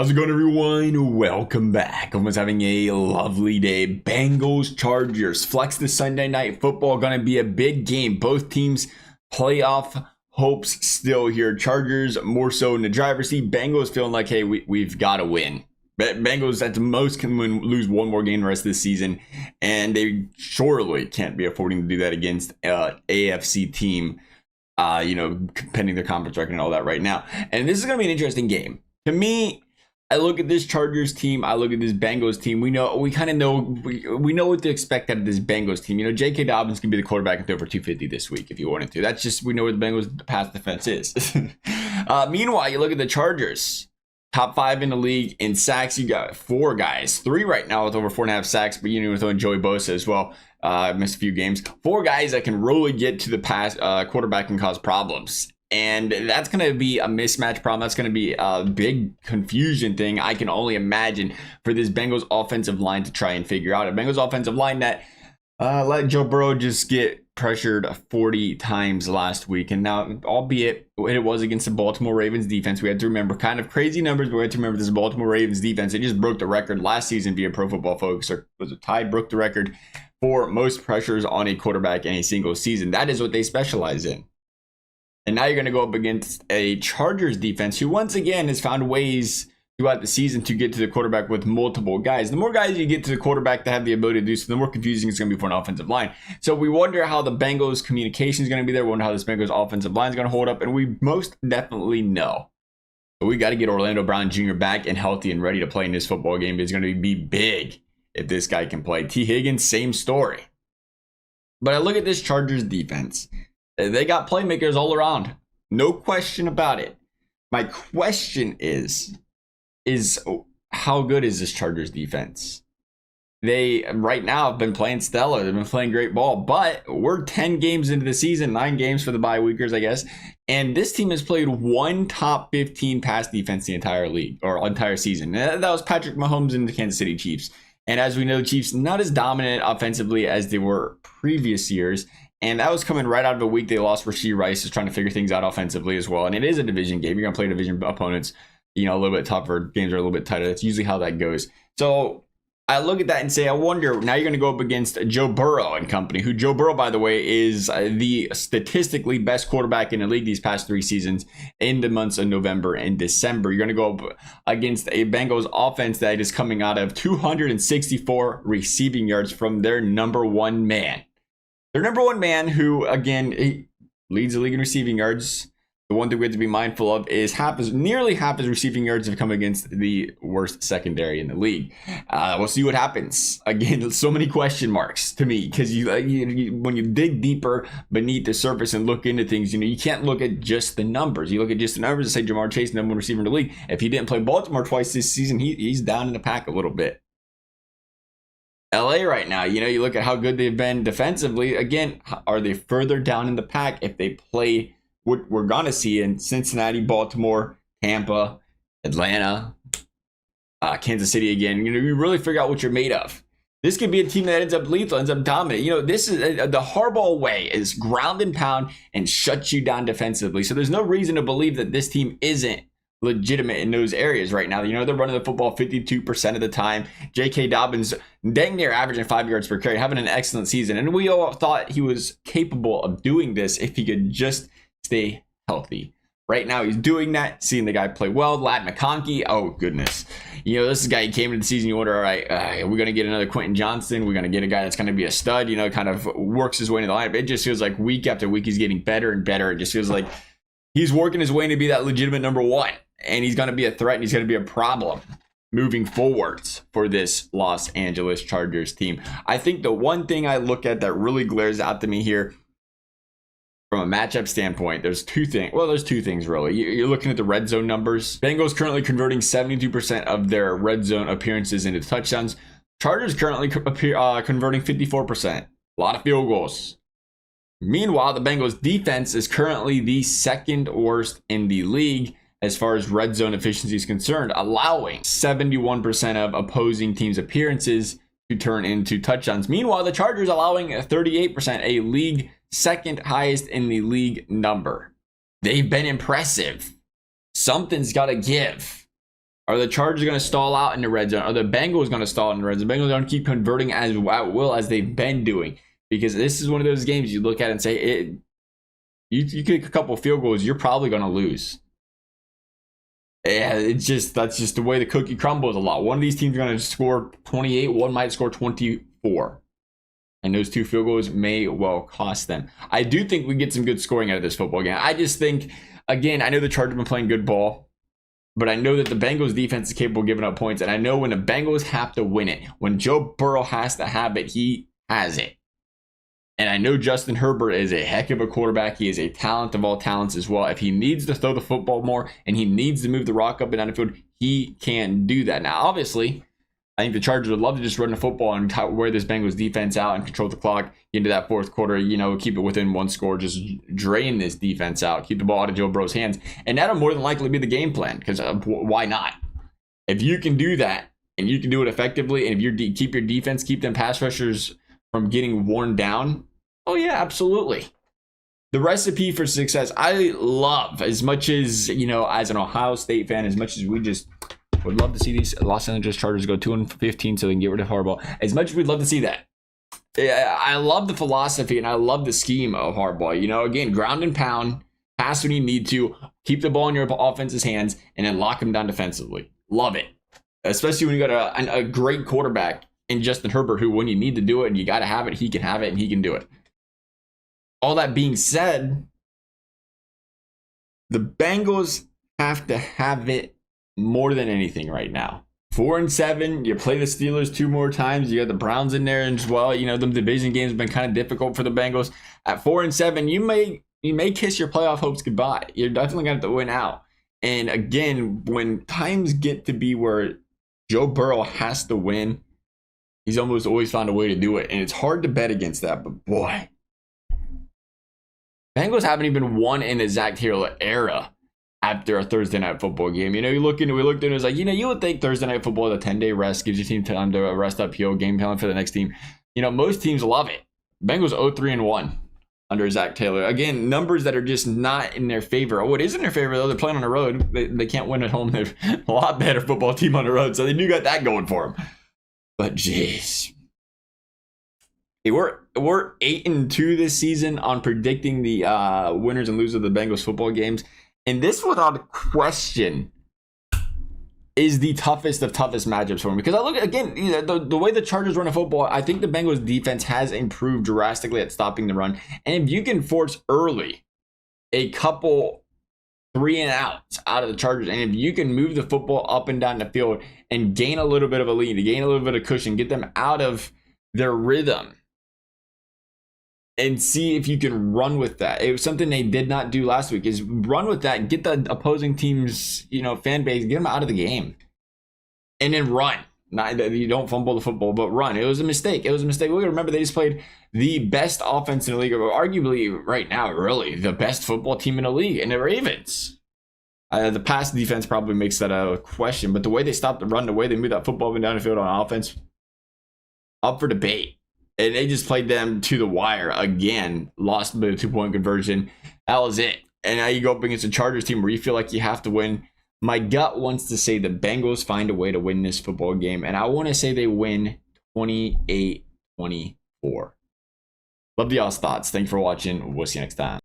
How's it going, everyone? Welcome back. Everyone's having a lovely day. Bengals, Chargers. Flex the Sunday Night Football. Going to be a big game. Both teams playoff hopes still here. Chargers more so in the driver's seat. Bengals feeling like, hey, we've got to win. Bengals at the most can lose one more game the rest of the season. And they surely can't be affording to do that against AFC team, pending their conference record and all that right now. And this is going to be an interesting game. To me, I look at this Chargers team. I look at this Bengals team. We know what to expect out of this Bengals team. J.K. Dobbins can be the quarterback and throw for 250 this week if you wanted to. That's just, we know what the Bengals pass defense is. Meanwhile, you look at the Chargers, top 5 in the league in sacks. You got 4 guys, 3 right now with over 4.5 sacks, but we're throwing Joey Bosa as well. Missed a few games. 4 guys that can really get to the pass quarterback and cause problems. And that's going to be a mismatch problem. That's going to be a big confusion thing, I can only imagine, for this Bengals offensive line to try and figure out. A Bengals offensive line that let Joe Burrow just get pressured 40 times last week. And now, albeit it was against the Baltimore Ravens defense, we had to remember kind of crazy numbers, but we had to remember this Baltimore Ravens defense. It just broke the record last season via Pro Football Focus, or was it tied, broke the record for most pressures on a quarterback in a single season. That is what they specialize in. And now you're going to go up against a Chargers defense who once again has found ways throughout the season to get to the quarterback with multiple guys. The more guys you get to the quarterback that have the ability to do so, the more confusing it's going to be for an offensive line. So we wonder how the Bengals communication is going to be there. We wonder how this Bengals offensive line is going to hold up. And we most definitely know. But we got to get Orlando Brown Jr. back and healthy and ready to play in this football game. It's going to be big if this guy can play. T. Higgins, same story. But I look at this Chargers defense. They got playmakers all around. No question about it. My question is how good is this Chargers defense? They, right now, have been playing stellar. They've been playing great ball. But we're 10 games into the season, 9 games for the bye weekers, I guess. And this team has played one top 15 pass defense the entire league, or entire season. That was Patrick Mahomes and the Kansas City Chiefs. And as we know, the Chiefs not as dominant offensively as they were previous years. And that was coming right out of a week they lost. Rashee Rice is trying to figure things out offensively as well. And it is a division game. You're going to play division opponents, a little bit tougher. Games are a little bit tighter. That's usually how that goes. So I look at that and say, I wonder, now you're going to go up against Joe Burrow and company, who Joe Burrow, by the way, is the statistically best quarterback in the league these past 3 seasons in the months of November and December. You're going to go up against a Bengals offense that is coming out of 264 receiving yards from their number one man. Their number one man, who, again, he leads the league in receiving yards. The one thing we have to be mindful of is nearly half his receiving yards have come against the worst secondary in the league. We'll see what happens. Again, so many question marks to me, because when you dig deeper beneath the surface and look into things, you can't look at just the numbers. You look at just the numbers and say Jamar Chase, number one receiver in the league. If he didn't play Baltimore twice this season, he's down in the pack a little bit. LA right now, you look at how good they've been defensively. Again, are they further down in the pack if they play what we're going to see in Cincinnati, Baltimore, Tampa, Atlanta, Kansas City again? You really figure out what you're made of. This could be a team that ends up lethal, ends up dominant. This is the Harbaugh way, is ground and pound and shut you down defensively. So there's no reason to believe that this team isn't legitimate in those areas right now. They're running the football 52% of the time. J.K. Dobbins dang near averaging 5 yards per carry, having an excellent season. And we all thought he was capable of doing this if he could just stay healthy. Right now, he's doing that, seeing the guy play well. Ladd McConkey, oh goodness. This is a guy who came into the season, you wonder, all right, are we going to get another Quentin Johnson? We're going to get a guy that's going to be a stud, kind of works his way into the lineup. It just feels like week after week, he's getting better and better. It just feels like he's working his way to be that legitimate number one. And he's going to be a threat, and he's going to be a problem moving forwards for this Los Angeles Chargers team. I think the one thing I look at that really glares out to me here from a matchup standpoint, there's 2 things. Well, there's 2 things really. You're looking at the red zone numbers. Bengals currently converting 72% of their red zone appearances into touchdowns. Chargers currently converting 54%. A lot of field goals. Meanwhile, the Bengals defense is currently the 2nd worst in the league as far as red zone efficiency is concerned, allowing 71% of opposing teams' appearances to turn into touchdowns. Meanwhile, the Chargers allowing 38%, a league 2nd highest in the league number. They've been impressive. Something's got to give. Are the Chargers going to stall out in the red zone? Are the Bengals going to stall in the red zone? The Bengals going to keep converting as well as they've been doing, because this is one of those games you look at and say, you kick a couple field goals, you're probably going to lose. Yeah, that's just the way the cookie crumbles a lot. One of these teams are going to score 28, one might score 24. And those 2 field goals may well cost them. I do think we get some good scoring out of this football game. I just think, again, I know the Chargers have been playing good ball, but I know that the Bengals defense is capable of giving up points. And I know when the Bengals have to win it, when Joe Burrow has to have it, he has it. And I know Justin Herbert is a heck of a quarterback. He is a talent of all talents as well. If he needs to throw the football more and he needs to move the rock up and down the field, he can do that. Now, obviously, I think the Chargers would love to just run the football and wear this Bengals defense out and control the clock into that fourth quarter, keep it within 1 score, just drain this defense out, keep the ball out of Joe Burrow's hands. And that'll more than likely be the game plan, because why not? If you can do that and you can do it effectively, and if you keep your defense, keep them pass rushers from getting worn down, oh yeah, absolutely. The recipe for success, I love, as much as, as an Ohio State fan, as much as we just would love to see these Los Angeles Chargers go 2-15 so they can get rid of Harbaugh. As much as we'd love to see that, I love the philosophy and I love the scheme of Harbaugh. Again, ground and pound, pass when you need to, keep the ball in your offense's hands, and then lock them down defensively. Love it. Especially when you got a great quarterback in Justin Herbert, who, when you need to do it and you got to have it, he can have it and he can do it. All that being said, the Bengals have to have it more than anything right now. 4-7, you play the Steelers 2 more times. You got the Browns in there as well. The division games have been kind of difficult for the Bengals. At 4-7, you may kiss your playoff hopes goodbye. You're definitely going to have to win out. And again, when times get to be where Joe Burrow has to win, he's almost always found a way to do it. And it's hard to bet against that, but boy, Bengals haven't even won in the Zach Taylor era after a Thursday night football game. We looked at it, it was like, you would think Thursday night football is a 10-day rest, gives your team time to rest up, heal, game plan for the next team. Most teams love it. Bengals 0-3-1 under Zach Taylor. Again, numbers that are just not in their favor. What is in their favor, though, they're playing on the road. They can't win at home. They're a lot better football team on the road, so they do got that going for them. But jeez. Hey, we're 8-2 this season on predicting the winners and losers of the Bengals football games. And this, without question, is the toughest of toughest matchups for me. Because I look at, again, the way the Chargers run a football, I think the Bengals defense has improved drastically at stopping the run. And if you can force early a couple 3-and-outs out of the Chargers, and if you can move the football up and down the field and gain a little bit of a lead, gain a little bit of cushion, get them out of their rhythm, and see if you can run with that. It was something they did not do last week, is run with that, get the opposing team's, fan base, get them out of the game. And then run. Not that you don't fumble the football, but run. It was a mistake. We got to remember they just played the best offense in the league, or arguably right now, really, the best football team in the league, and the Ravens. The pass defense probably makes that a question, but the way they stopped the run, the way they moved that football up and down the field on offense, up for debate. And they just played them to the wire again, lost the 2-point conversion. That was it. And now you go up against a Chargers team where you feel like you have to win. My gut wants to say the Bengals find a way to win this football game, and I want to say they win 28-24. Love the y'all's thoughts. Thanks for watching. We'll see you next time.